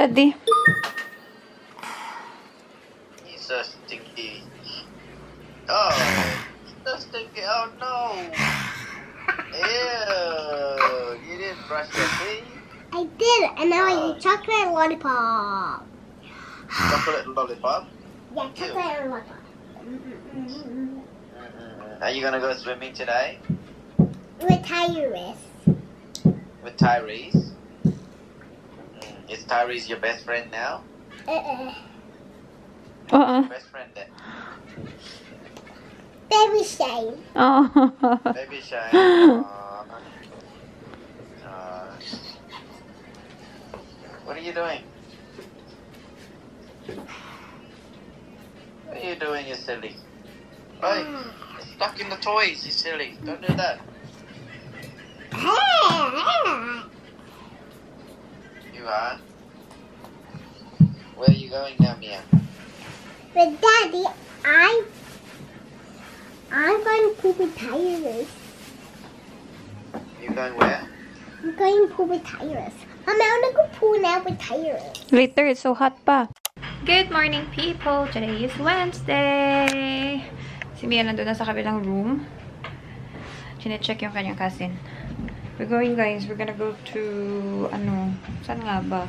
Daddy. He's so stinky. Oh, so stinky. Oh no. Ew. You didn't brush your teeth? I did, and now I eat chocolate lollipop. Chocolate lollipop? Yeah, chocolate lollipop. Are you gonna go swimming today? With Tyrese. With Tyrese? Is Tyrese your best friend now? Best friend then? Baby Shane. Oh. Baby Shine. What are you doing? What are you doing, you silly? Hey, you're stuck in the toys, you silly. Don't do that. You are? Where are you going now, Mia? But Daddy, I'm going to poop with Tyrese. You going where? I'm going to poop with Tyrese. I'm going to go poo now with Tyrese. Later, it's so hot pa. Good morning, people. Today is Wednesday. Si Mia nandun na sa kabilang room. Chine-check yung kanyang cousin. We're going, guys. We're gonna go to, saan nga ba?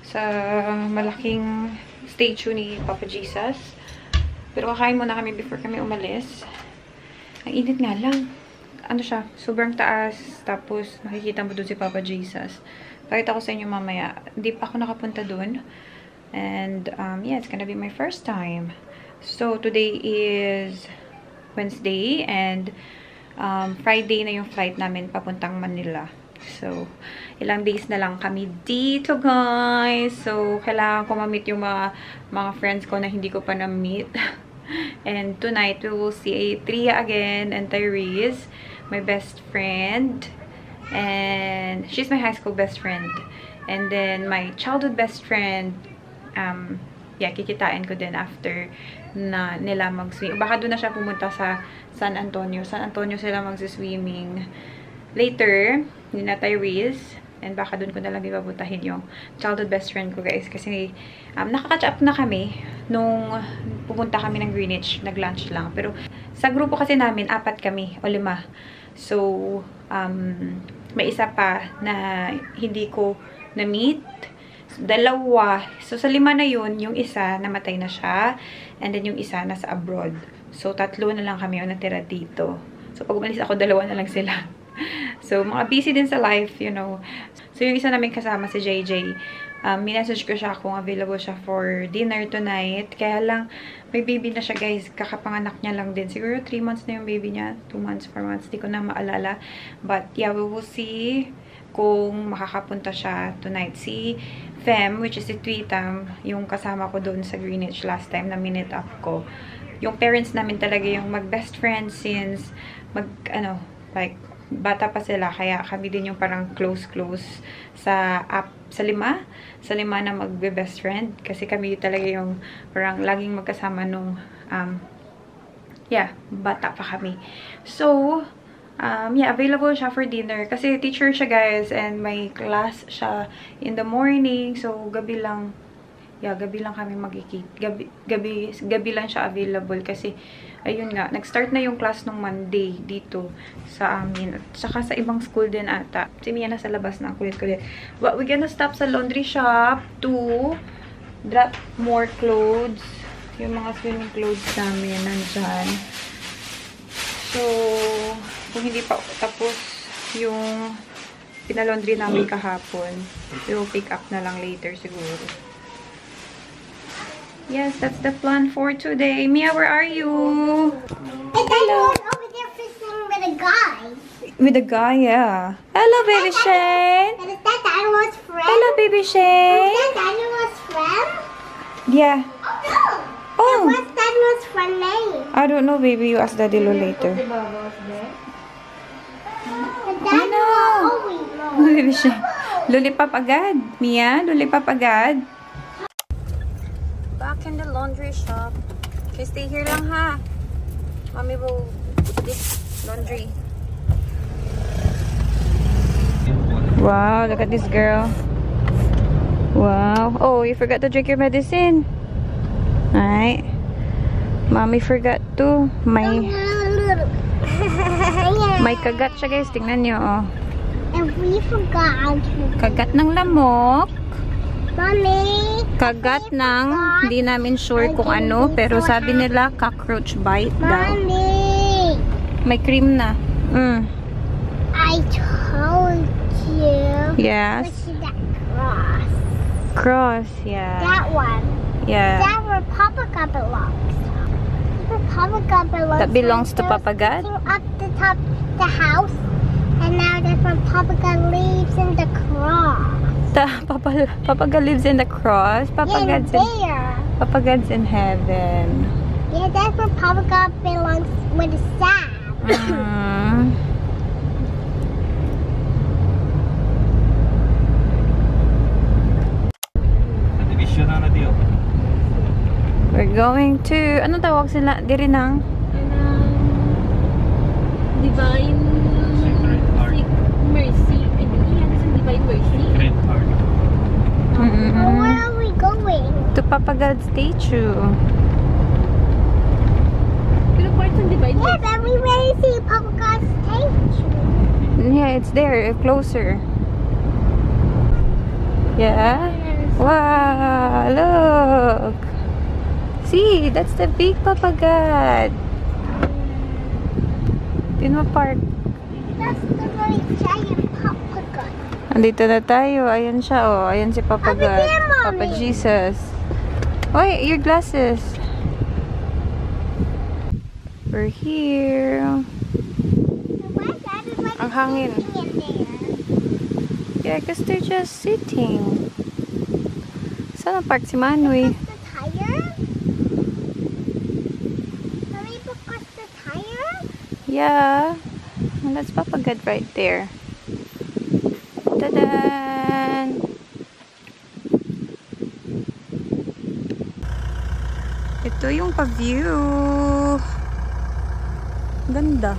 Sa malaking statue ni Papa Jesus. Pero kakain muna kami before kami umalis. Ang init nga lang. Ano siya? Sobrang taas. Tapos, nakikita mo doon si Papa Jesus. Pakita ko sa inyo mamaya. Hindi pa ako nakapunta doon. And, yeah, it's gonna be my first time. So, today is Wednesday. And, Friday na yung flight namin papuntang Manila. So, ilang days na lang kami dito, guys. So, kailangan ko ma-meet yung mga friends ko na hindi ko pa na-meet. And tonight, we will see Tria again and Tyrese, my best friend. And she's my high school best friend. And then my childhood best friend, yeah, kikitain ko din after na nila mag-swim. Baka doon na siya pumunta sa San Antonio. San Antonio sila mag-swimming later, ni na Tyrese. And baka doon ko na lang ipapuntahin yung childhood best friend ko, guys. Kasi nakaka-catch up na kami nung pupunta kami ng Greenwich. Nag-lunch lang. Pero sa grupo kasi namin, 4 kami o 5. So, may isa pa na hindi ko na-meet. 2. So, sa 5 na yun, yung isa namatay na siya. And then yung isa nasa abroad. So, 3 na lang kami yung natira dito. So, pag umalis ako, 2 na lang sila. So, mga busy din sa life, you know. So, yung isa namin kasama, si JJ, minessage ko siya kung available siya for dinner tonight. Kaya lang, may baby na siya, guys. Kakapanganak niya lang din. Siguro 3 months na yung baby niya. 2 months, 4 months. Di ko na maalala. But, yeah, we will see kung makakapunta siya tonight. Si Fem, which is si Tweetam, yung kasama ko doon sa Greenwich last time na minute up ko. Yung parents namin talaga yung mag-best friends since bata pa sila, kaya kami din yung parang close sa 5 na magbe-best friend, kasi kami talaga yung parang laging magkasama nung yeah, bata pa kami. So, yeah, available siya for dinner kasi teacher siya, guys, and may class siya in the morning. So, gabi lang kami magkikita. Gabi lang siya available kasi ayun nga, nag-start na yung class nung Monday dito sa amin. At saka sa ibang school din ata. Si Mia nasa labas na, kulit-kulit. But we're gonna stop sa laundry shop to drop more clothes. Yung mga swimming clothes namin nandyan. So, kung hindi pa tapos yung pinalaundry namin kahapon, we will pick up na lang later siguro. Yes, that's the plan for today. Mia, where are you? And then I was over there fishing with a guy. With a guy, yeah. Hello, baby Shane. And is that the animal's friend? Hello, baby Shane. Is that the animal's friend? Yeah. Oh. Oh. What's the animal's friend name? I don't know, baby. You ask Daddy Lo later. The animal always knows. Baby Shane. Lollipop agad. Mia, lollipop agad. Back in the laundry shop. Okay, stay here lang, ha? Mommy will do this laundry. Wow, look at this girl. Wow. Oh, you forgot to drink your medicine. Alright. Mommy forgot to. May kagat siya, guys. Tingnan nyo, oh. And we forgot. Kagat ng lamok. Mommy. Kagat ng, hindi namin sure kung ano, pero sabi nila cockroach bite daw. Mommy. May cream na. I told you. Yes. What's that cross? Cross, yeah. That one. Yeah. That where Papa God belongs. Where Papa God belongs. That belongs to Papa God? Up the top of the house. And now that's where Papa God lives in the cross. Papa God lives in the cross. Papa God's in heaven. Yeah, that's where Papa God belongs with the staff. We're going to, anong tawag sila? Diri ng? Divine Mercy. Divine Mercy. Where are we going? To Papa God's statue. Pero part ng Divine Yeah, Mercy. but we ready to see Papa God's statue. Yeah, it's there, closer. Yeah? Wow, look. See, that's the big Papa God. Pino Park. That's the very giant Papa God. Andito na tayo. Ayan siya, oh. Ayan si Papa Over God. there, Mommy. Papa Jesus. Oy, your glasses. We're here. Why is everybody Ang hangin. sitting in there? Yeah, because they're just sitting. Saan ang park si Manoy? The tire? Mommy, because the tire? Yeah. And that's Papa God right there. Ta-da! Ito yung pa-view. Ganda.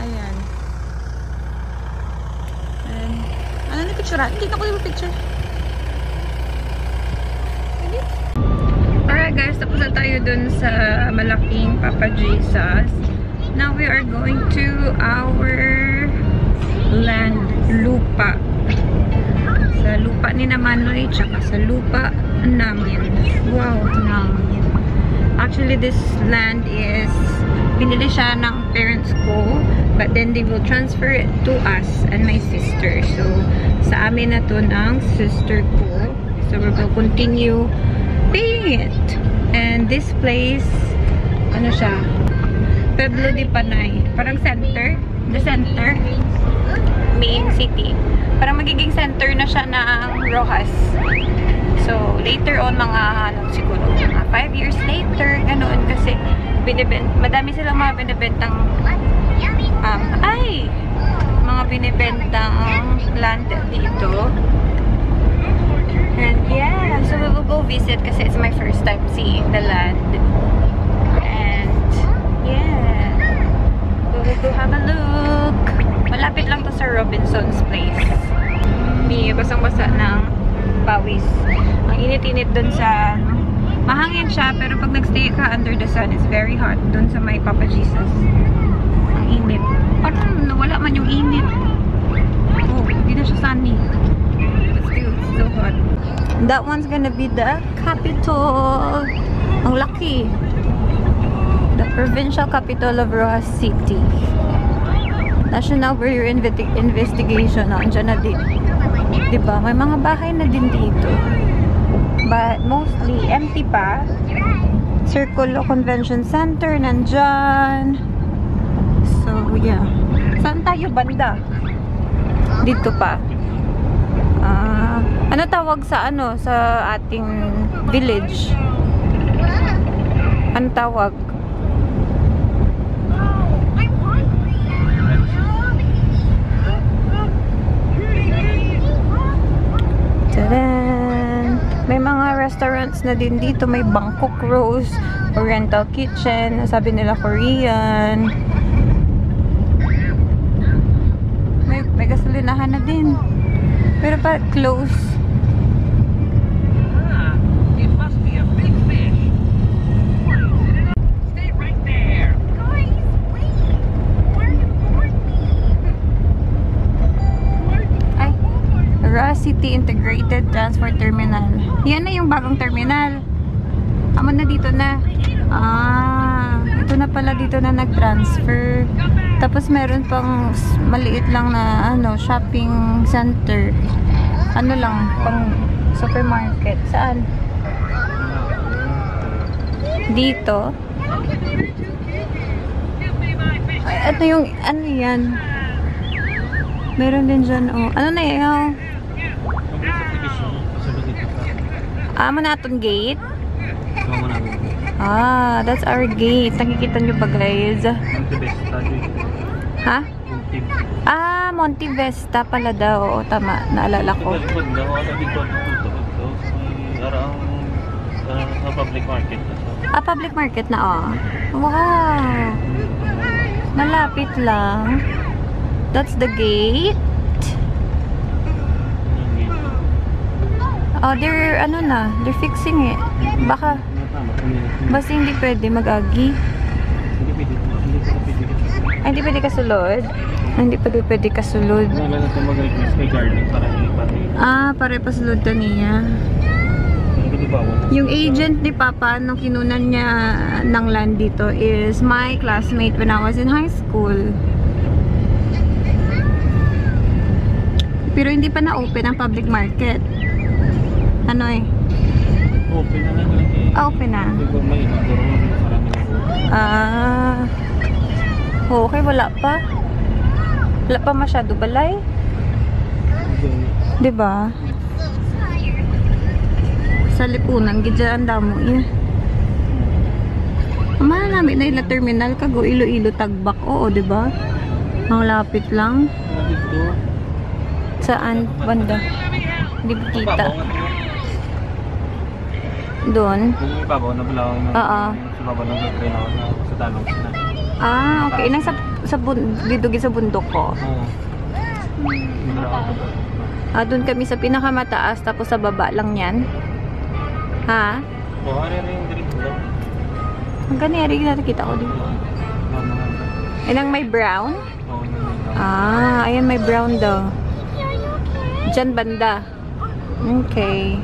Ayan. And, ano na picture? Hindi na ko yung picture. Alright guys, tapos na tayo dun sa malaking Papa Jesus. Now we are going to our land, lupa. Sa lupa ni Manoy, tsaka sa lupa namin. Wow, namin. Actually, this land is, binili siya ng parents ko, but then they will transfer it to us and my sister. So, sa amin na to ng sister ko. So, we will continue paying it. And this place, ano siya? Pueblo de Panay. Parang center. The center. Main city. Parang magiging center na siya ng Rojas. So, later on, mga, siguro, mga 5 years later, ganoon, kasi, madami silang mga binibentang, mga binibentang land dito. And, yeah, so we will go visit kasi it's my first time seeing the land. And, yeah, we will go have a look. Malapit lang to sa Robinson's Place. May basang-basa ng pawis. Ang init-init dun sa, mahangin siya, pero pag nagstay ka under the sun, it's very hot dun sa may Papa Jesus. Ang init. Parang nawala man yung init. Oh, hindi na siya sunny. But still, it's still hot. That one's gonna be the capital. Ang laki. The provincial capital of Rojas City. National Bureau Investigation. Andiyan na din. Diba? May mga bahay na din dito. But mostly empty pa. Circulo Convention Center nandyan. So, yeah. Saan tayo banda? Dito pa. Ano tawag sa ano? Sa ating village? Ano tawag? Tadaan! May mga restaurants na din dito. May Bangkok Rose, Oriental Kitchen, sabi nila Korean. May gasolinahan na din. Pero pa close. It must be a big fish. Stay right there. Guys, wait. Why are you boring me? Ay, Ra City Integrated Transport Terminal. Yan na yung bagong terminal. Amo na dito na. Ito na pala dito na nag-transfer. Tapos meron pang maliit lang na shopping center. Ano lang, pang supermarket. Saan? Dito. Ay, ito yung, ano yan? Meron din dyan, oh. Ano na yun? Manaton Gate? That's our gate. Nakikita nyo ba, guys? Ha? Monte Vesta pala daw. Oo, tama. Naalala ko. Public market. Public market na, oh. Wow. Malapit lang. That's the gate. Oh, they're fixing it. Baka hindi pwede mag-agi. Ay, hindi pwede kasulod? Hindi pwede kasulod. Pare pasulod ka niya. Yung agent ni Papa nung kinunan niya ng land dito is my classmate when I was in high school. Pero hindi pa na-open ang public market. Ano eh? Open na lang. Open na. Okay, wala pa. Wala pa masyado balay. Diba? Sa lipunan, gidya ang damo yun. Mahal namin na ila terminal, kago Iloilo Tagbak. Oo, diba? Ang lapit lang. Saan? Banda? Hindi ba kita? Doon? Yung ibabaw na bulaw na sa baba ng train ako sa Danong na. Okay. Inang dito sa bundok ko. Doon kami sa pinakamataas, tapos sa baba lang yan. Ha? Oo, ano yung direct daw? Ang ganyan, nakikita ko dito. Inang may brown? Ayan may brown daw. Diyan banda. Okay.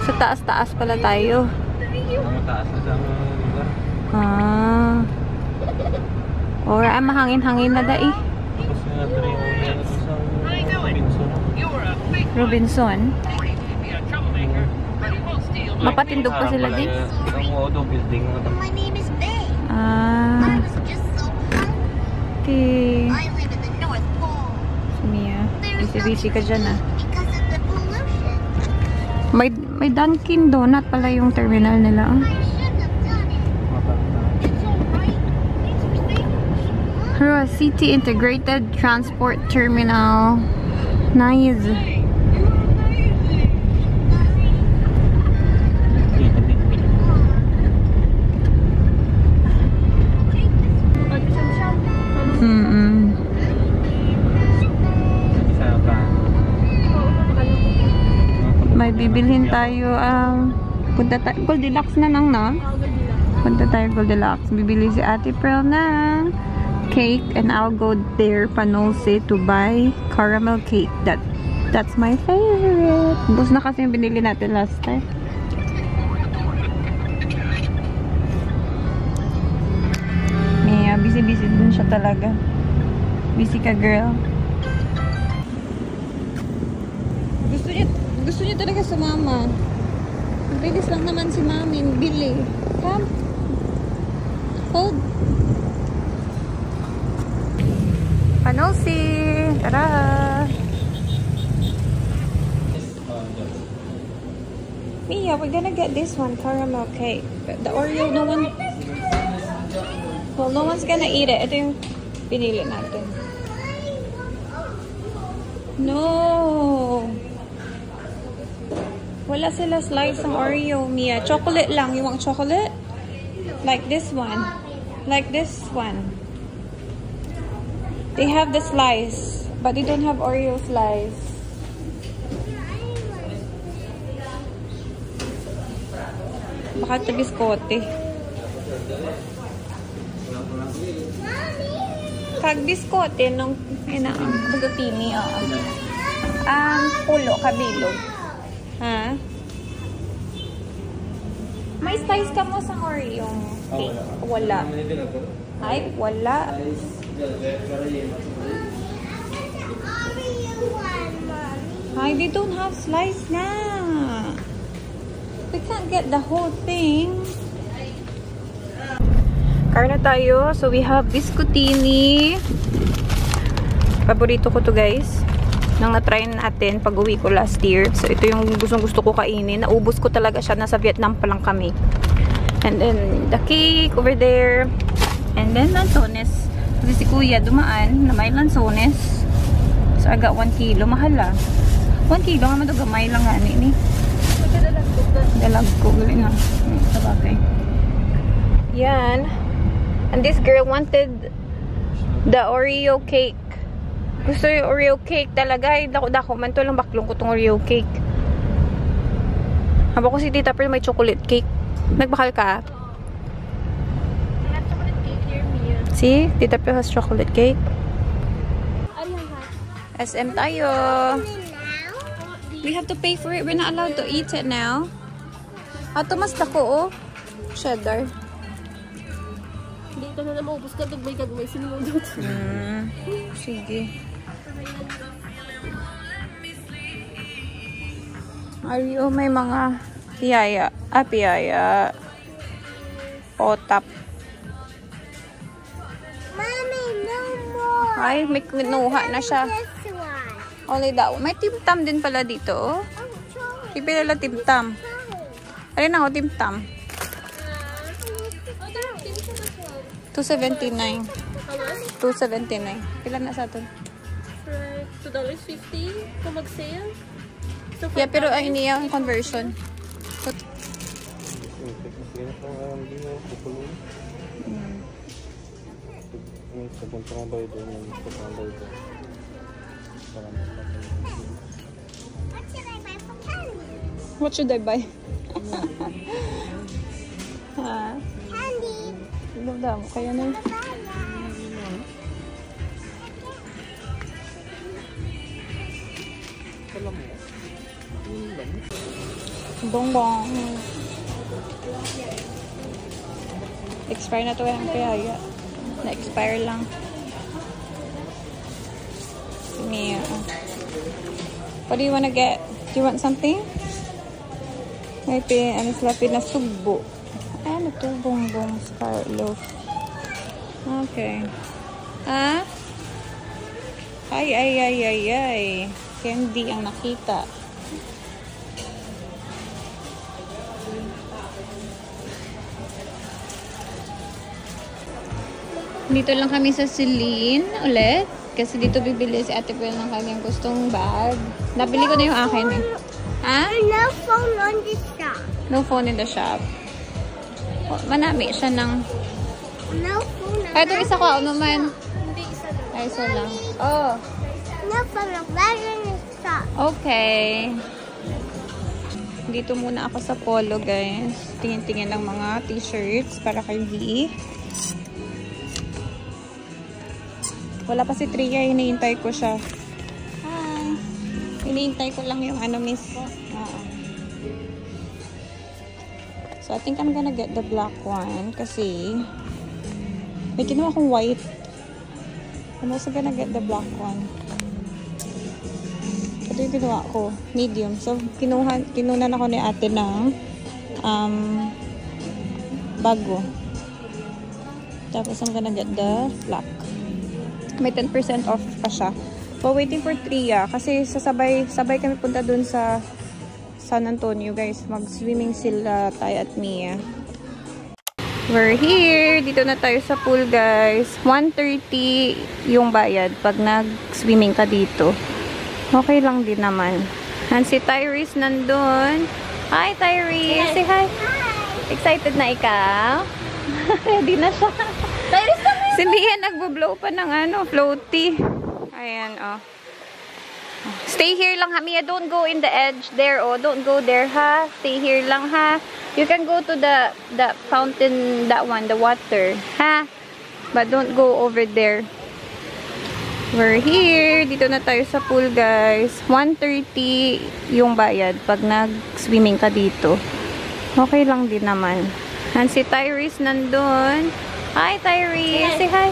Sa taas-taas pala tayo. Mataas na sa lugar. Or mahangin-hangin na dai. Tapos nga ito rin yung isang Robinson. Mapatindog pa sila din. Ang Odo building. My name is Bay. I was just so hungry. Okay. I live in the North Pole. Mia, busy-busy ka dyan Because of the pollution. May Dunkin Donut pala yung terminal nila. I shouldn't have done it. It's alright. It's Ra City Integrated Transport Terminal. Nice. May bibilhin tayo. Punta tayo. Goldilocks na lang, no? Punta tayo Goldilocks. Bibili si Ate Pearl ng cake and I'll go there, Panolse, to buy caramel cake. That's my favorite. Bus na kasi yung binili natin last time. Busy-busy din siya talaga. Busy ka, girl. Gusto niya talaga sa mama. Bilis lang naman si mami. Bili. Come. Hold. Panolse. Tara. Mia, we're gonna get this one. Caramel cake. The Oreo, no one... Well, no one's gonna eat it. Ito yung pinili natin. No! Wala sila slice ng Oreo, Mia. Chocolate lang. You want chocolate? Like this one. Like this one. They have the slice, but they don't have Oreo slice. Baka ito biskote. Kag biskote nung bugapini, oo. Pulo, kabilog. Ha? May spice ka mo sa Oreo cake? Wala. Ay, wala. Hi, they don't have slice na. We can't get the whole thing. Car na tayo. So, we have biscottini. Paborito ko to, guys. Nang na-try natin pag uwi ko last year. So, ito yung gusto ko kainin. Naubos ko talaga siya. Nasa Vietnam pa lang kami. And then, the cake over there. And then, lansones. Kasi si Kuya dumaan na may lansones. So, I got 1 kilo. Mahal ah. 1 kilo nga madugamay lang nga ni. Dalag ko. Gali nga. Sabagay. Yan. And this girl wanted the Oreo cake. Gusto yung Oreo cake talaga. Dako-dako man to lang baklong ko tong Oreo cake. Haba ko si Tita pero may chocolate cake. Nagbakal ka? I have chocolate cake here, Mia. See? Tita pero has chocolate cake. SM tayo. We have to pay for it. We're not allowed to eat it now. Tumas ko, oh. Cheddar. Hindi ka na maubos ka. Gagmay sinunod. Sige. Oreo, may mga piyaya. Piyaya. Otap. Mommy, no more. Ay, may kinuha na siya. This one. Only that. May timtam din pala dito, oh. Ipilala timtam. Alin ako, timtam. 279. 279. Pila na sa atin? $2.50 kung mag-sale. So, Yeah, pero ang iniya ang conversion. What should I buy for candy? What should I buy? Ha? Candy. Dama kaya na. Bongbong. Expire na to ang piyaya. Na-expire lang. Mia. What do you wanna get? Do you want something? May ano sila pinasugbo. Ano to? Bongbong star loaf. Okay. Ah? Ay. Candy ang nakita. Dito lang kami sa Celine ulit. Kasi dito bibili si Ate Bel ng kanyang gustong bag. Nabili ko na yung akin eh. Ha? No phone on the shop. No phone in the shop. Oh, manami siya ng... No phone on Kahit isa ko, ano man? hindi isa lang. Ay, isa lang. Oh. No phone on the shop. Okay. Dito muna ako sa Polo, guys. Tingin-tingin ng mga t-shirts para kay V. Wala pa si Tria, hinihintay ko siya. Hi. Hinihintay ko lang yung ano, miss. So, I think I'm gonna get the black one kasi may kinuha akong white. I'm also gonna get the black one. Ito yung kinuha ko. Medium. So, kinunan ako ni ate ng bago. Tapos, I'm gonna get the black. May 10% off pa siya. But waiting for Tria. Kasi sabay kami punta dun sa San Antonio, guys. Mag-swimming sila tayo at Mia. We're here. Dito na tayo sa pool, guys. 130 yung bayad pag nag-swimming ka dito. Okay lang din naman. And si Tyrese nandun. Hi, Tyrese. Say hi. Hi. Excited na ikaw? Ready na siya. Tyrese na. Si Mia nagbo-blow pa ng ano, floaty. Ayan, oh. Stay here lang ha, Mia. Don't go in the edge there, oh. Don't go there, ha. Stay here lang, ha. You can go to the fountain, that one, the water. Ha? But don't go over there. We're here. Dito na tayo sa pool, guys. 130 yung bayad pag nag-swimming ka dito. Okay lang din naman. And si Tyrese nandun. Hi, Tyrese. Say hi.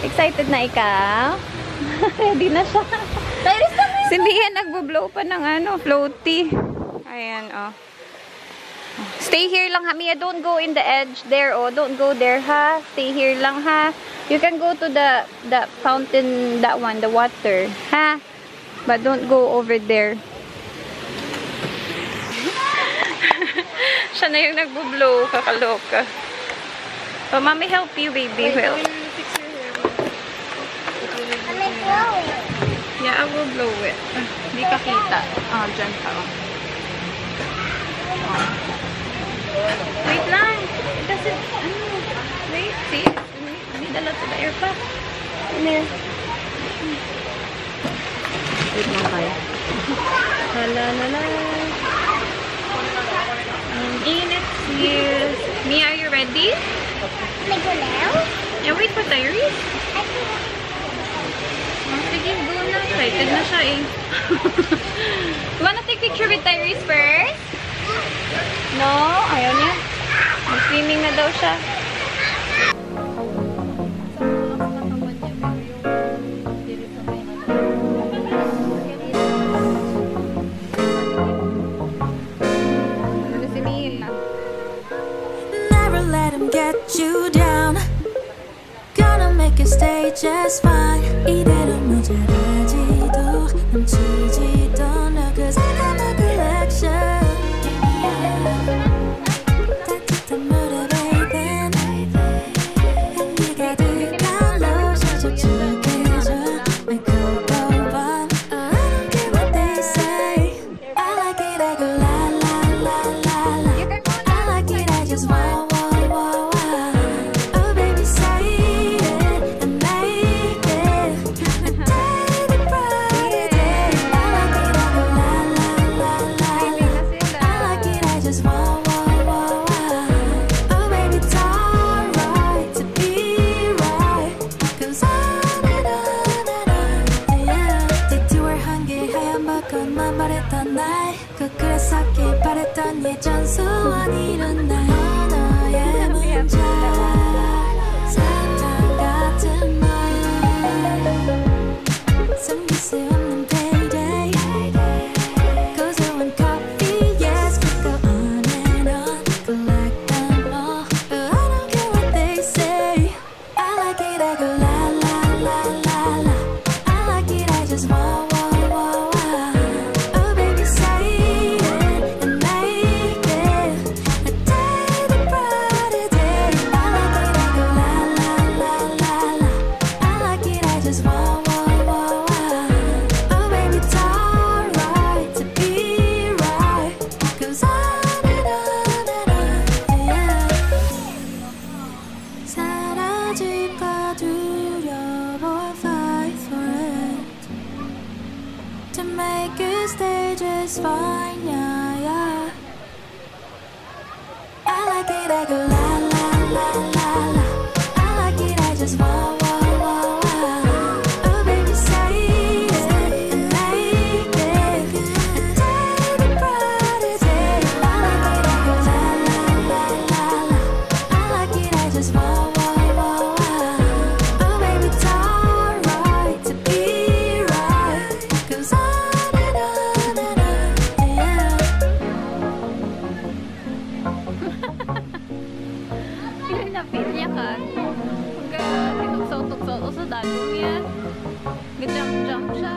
Excited na ikaw? Ready na siya. Tyrese na. Si Mia nagbo-blow pa ng floaty. Ayan, oh. Stay here lang, ha? Mia, don't go in the edge there, oh. Don't go there, ha? Stay here lang, ha? You can go to the fountain, that one, the water, ha? But don't go over there. Siya na yung nagbo-blow, kakaloka. Oh, mommy help you, baby. Help. Yeah, I will blow it. Hindi ka kita. Oh, dyan ka, oh. Wait lang. It doesn't, wait, see? Need a lot of air pa. Wait lang kayo. Halalala. Ang init here. Mia, are you ready? Can I go now? Yeah, wait for Tyrese. Oh, sige, go na. Excited na siya eh. You wanna take picture with Tyrese first? No? Ayaw niya? Mag-swimming na daw siya. Never let him get you down. Gonna make you stay just fine. 이대로 모자라지도 넘치지도 않아. Cause I got my collection. 따뜻한 물에 bathe. 향기 가득한 로션 촉촉해져. My cocoa bomb. I don't care what they say. I like it, I go la la la la la. I like it, I just want. Oh baby, say it and make it a daily Friday. I like it, I go la la la la la. I like it, I just want. Oh baby, it's alright to be right. 'Cause on and on, yeah. 대투월 한개 하얀 벚꽃만 바랬던 날 거꾸로서길 바랬던 예전 소원 이룬 날 너의 문자 사탕 같은 말 숨길 수 없는 payday 고소한 coffee yes we go on and on collect them all but I don't care what they say I like it I go la la la la la I like it I just want. Oh baby say it and make it a daily Friday. I like it I go la la la la la I like it I just want. Oh baby it's alright to be right 'cause on and on, yeah. 사라질까 두려워 fight for it to make it stay just fine, yeah, yeah. I like it, I go la la la la la. I like it, I just want. Oh baby, say it and make it a daily Friday. I like it, I go la la la la la. I like it, I just want. Oh baby, it's alright to be right 'cause on and on, yeah. Pinapil niya ka. Hanggang tinuksaw-tuksaw o sa dalong yan. Nag-jump-jump siya.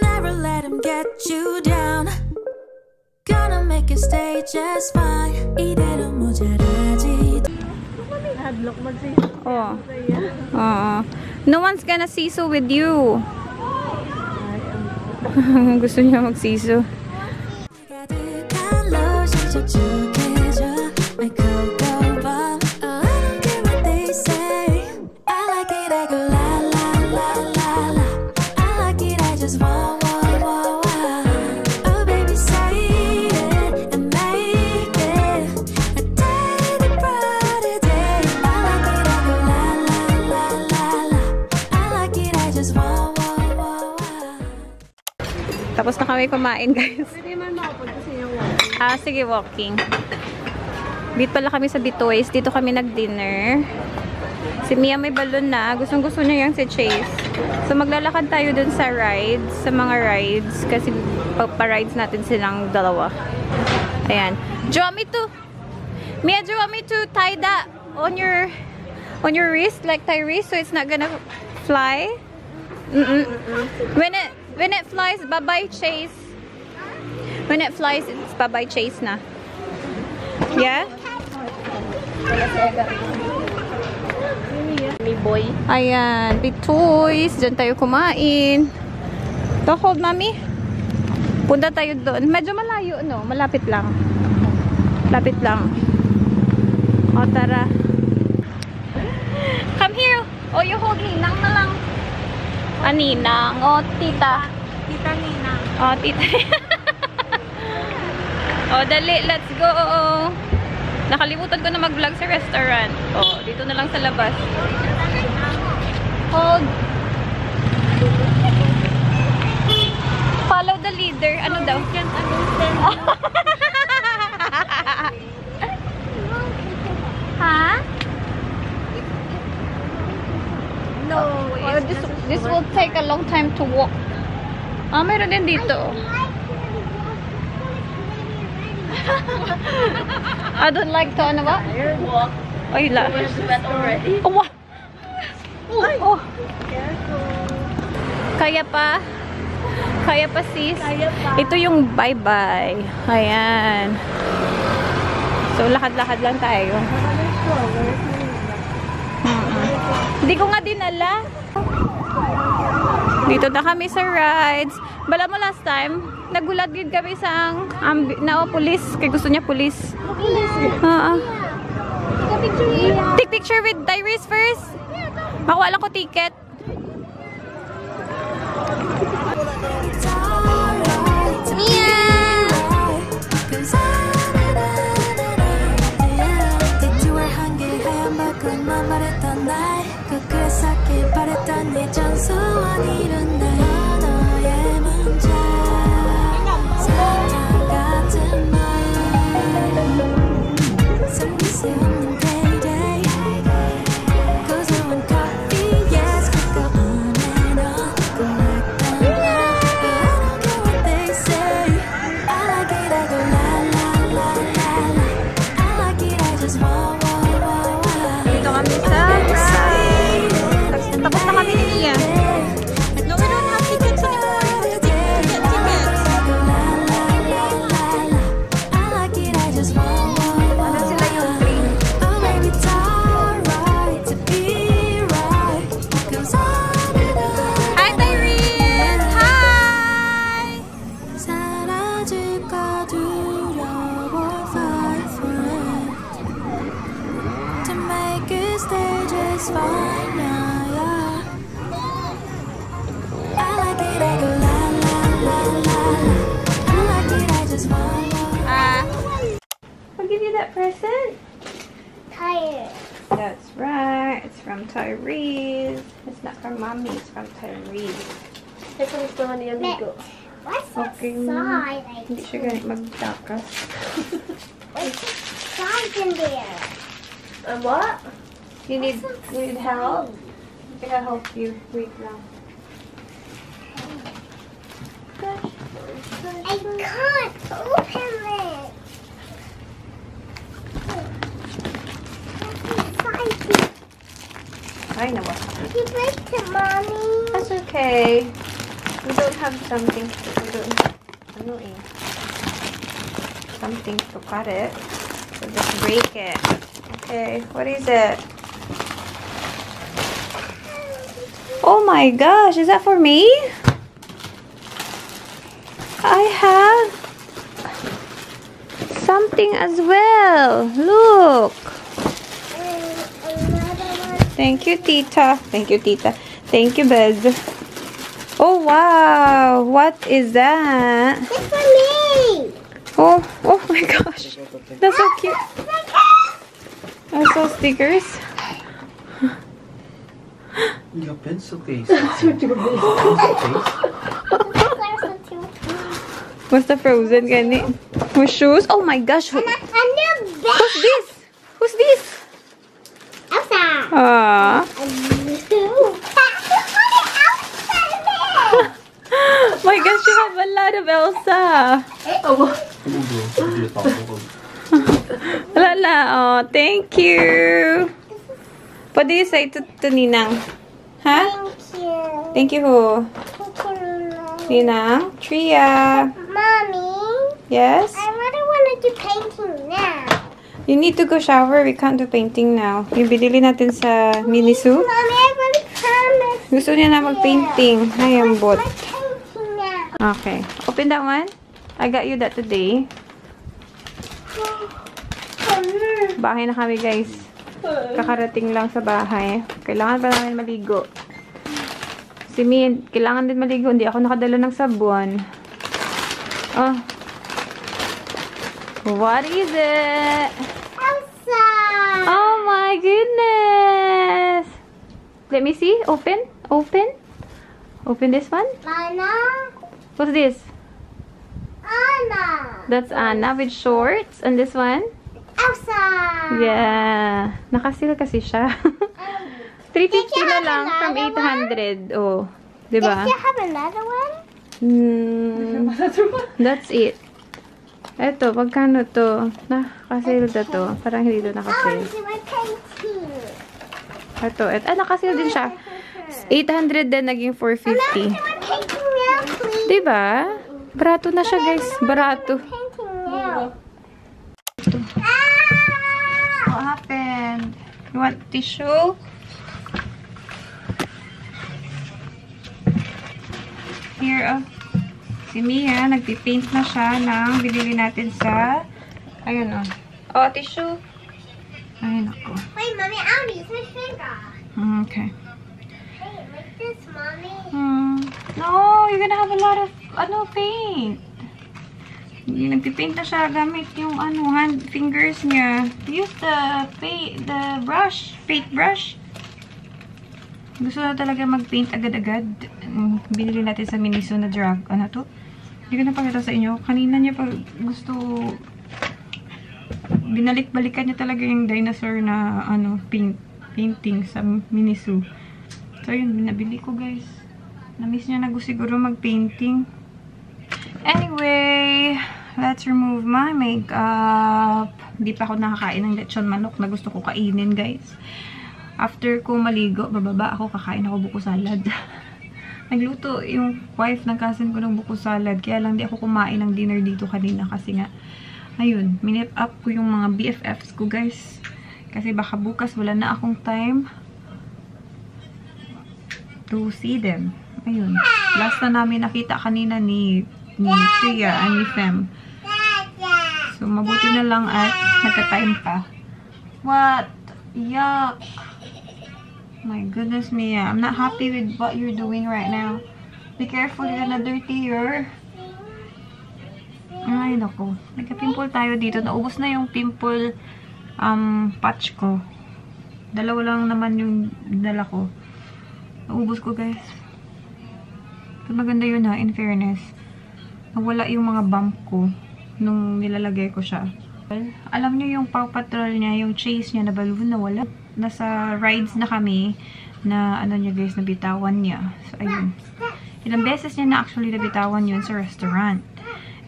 Never let him get you down. Gonna make you stay just fine. 이대로 모자라지. Oh. No one's gonna siso with you. Gusto niya mag-siso. 가득한 로션 촉촉해져. My cocoa kami kumain, guys. Pwede man makapag kasi yung walking. Sige, walking. Bit pala kami sa Bitoys. Dito kami nag-dinner. Si Mia may balon na. Gustong-gusto niya yung si Chase. So, maglalakad tayo dun sa rides. Sa mga rides. Kasi pa-rides natin silang dalawa. Ayan. Do you want me to... Mia, do you want me to tie that on your wrist? Like tie wrist so it's not gonna fly? When it flies, bye-bye Chase. When it flies, it's bye-bye Chase na. Yeah? May boy. Ayan, Bitoys. Diyan tayo kumain. To hold, mami. Punta tayo doon. Medyo malayo, no? Malapit lang. Lapit lang. O, tara. Come here. O, you hold Ninang na lang. Ninang. O, tita. Tita Nina. O, tita. O, dali. Let's go. Nakalimutan ko na mag-vlog sa restaurant. O, dito na lang sa labas. Hold. Follow the leader. Ano daw? Can't understand. Ha? No. Oh, this will take a long time to walk. Meron din dito. I don't like to, ano ba? Walk. Ay, la. Went to bed already. Oh, wow. Oh. Careful. Kaya pa. Kaya pa, sis. Kaya pa. Ito yung bye-bye. Ayan. So, lakad-lakad lang tayo. Hindi ko nga dinala. Dito na kami sa rides. Bala mo last time, nagulat din kami sa pulis. Kaya gusto niya pulis. Take picture with Tyrese first. Makuha lang ko ticket. I'll give you that present. Tired. That's right. It's from Tyrese. It's not from mommy. It's from Tyrese. Teka, gusto nga niya ligo. What's Okay. inside? Hindi siya ganit magtakas. What's inside in there? What? You need help? I think I'll help you. Wait lang. I can't open it. What's inside? I know what. You break it, Mommy. That's okay. We don't have something something to cut it. So just break it. Okay, what is it? Oh my gosh, is that for me? I have something as well. Look. Thank you, Tita. Thank you, Tita. Thank you, Bez. Oh, wow. What is that? It's for me. Oh my gosh. That's so cute. That's so stickers. You got pencil case. Pencil case? Basta frozen gani. With shoes? Oh my gosh. A new bag. Who's this? Who's this? Elsa. Ah. A new My gosh, you have a lot of Elsa. Lala, oh, thank you. What do you say to Ninang? Huh? Thank you. Thank you who? Thank you. Ninang? Tria. Mommy, Yes? I really want to do painting now. You need to go shower. We can't do painting now. Yung binili natin sa Miniso. Mommy, I really promise. Gusto niya na mag-painting. Ay, ang bot. My painting now. Okay. Open that one. I got you that today. Bahay na kami, guys. Kakarating lang sa bahay. Kailangan pa namin maligo. Si Min, kailangan din maligo. Hindi ako nakadala ng sabon. Oh. What is it? Elsa. Oh my goodness. Let me see. Open. Open. Open this one. Anna. What's this? Anna. That's Anna with shorts. And this one? Elsa. Yeah. Nakasil kasi siya. 350 na lang from 800. Oh. Diba? Did you have another one? That's it. Eto, magkano to? Nakasil na to. Parang hindi to I want nakasil. to do my painting. Eto. Nakasil din siya. 800 din, naging 450. Do my painting now, please. Diba? Barato na siya, guys. Barato. Painting now. What happened? You want tissue? Here, oh. Si Mia, nagpipaint na siya ng binili natin sa... Ayun, oh. Oh, tissue. Ayun ako. Wait, Mommy, I want to use my finger. Okay. Hey, like this, Mommy. No, you're gonna have a lot of, paint. Nagpipaint na siya gamit yung, hand fingers niya. Use the brush, paint brush. Gusto na talaga mag-paint agad-agad. Binili natin sa Miniso na drug. Ano to? Hindi ko na pakita sa inyo. Kanina niya pag gusto... Binalik-balikan niya talaga yung dinosaur na, painting sa Miniso. So, yun. Binabili ko, guys. Na-miss niya na siguro mag-painting. Anyway, let's remove my makeup. Hindi pa ako nakakain ng lechon manok na gusto ko kainin, guys. After ko maligo, bababa ako, kakain ako buko salad. Nagluto yung wife ng cousin ko ng buko salad. Kaya lang di ako kumain ng dinner dito kanina kasi nga, ayun, minip up ko yung mga BFFs ko, guys. Kasi baka bukas wala na akong time to see them. Ayun. Last na namin nakita kanina ni Tria and ni Fem. So, mabuti na lang at nagka-time pa. What? Yuck. My goodness, Mia. I'm not happy with what you're doing right now. Be careful, you're gonna dirty your... Ay, naku. Nagka-pimple tayo dito. Naubos na yung pimple patch ko. Dalawa lang naman yung dala ko. Naubos ko, guys. So, maganda yun, ha, in fairness. Nawala yung mga bump ko nung nilalagay ko siya. Alam niyo yung Paw Patrol niya, yung chase niya na balloon, nawala. Nasa rides na kami na niya, guys, nabitawan niya. So, ayun. Ilang beses niya na actually nabitawan yun sa restaurant.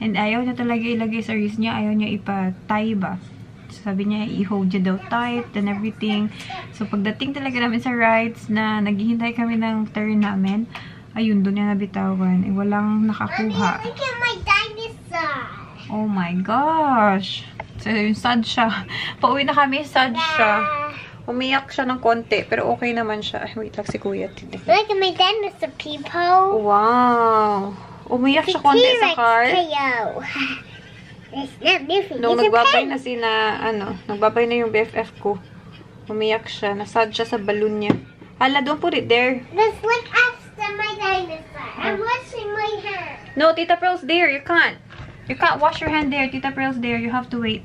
And ayaw niya talaga ilagay sa wrist niya. Ayaw niya ipa-tie ba. So, sabi niya, i-hold niya daw tight and everything. So, pagdating talaga namin sa rides na naghihintay kami ng turn namin, ayun, doon niya nabitawan. Eh, walang nakakuha. Mommy, look at my dinosaur. Oh my gosh. So, yung sad siya. Pauwi na kami, sad siya. Umiyak siya ng konti, pero okay naman siya. Ay, wait lang si Kuya. Look at my dinosaur, people. Wow. Umiyak siya konti sa car. It's not different. Nung It's a nagbabay pen. na nagbabay na yung BFF ko. Umiyak siya. Nasad siya sa balloon niya. Hala, don't put it there. Let's look after my dinosaur. I'm washing my hand. No, Tita Pearl's there. You can't. You can't wash your hand there. Tita Pearl's there. You have to wait.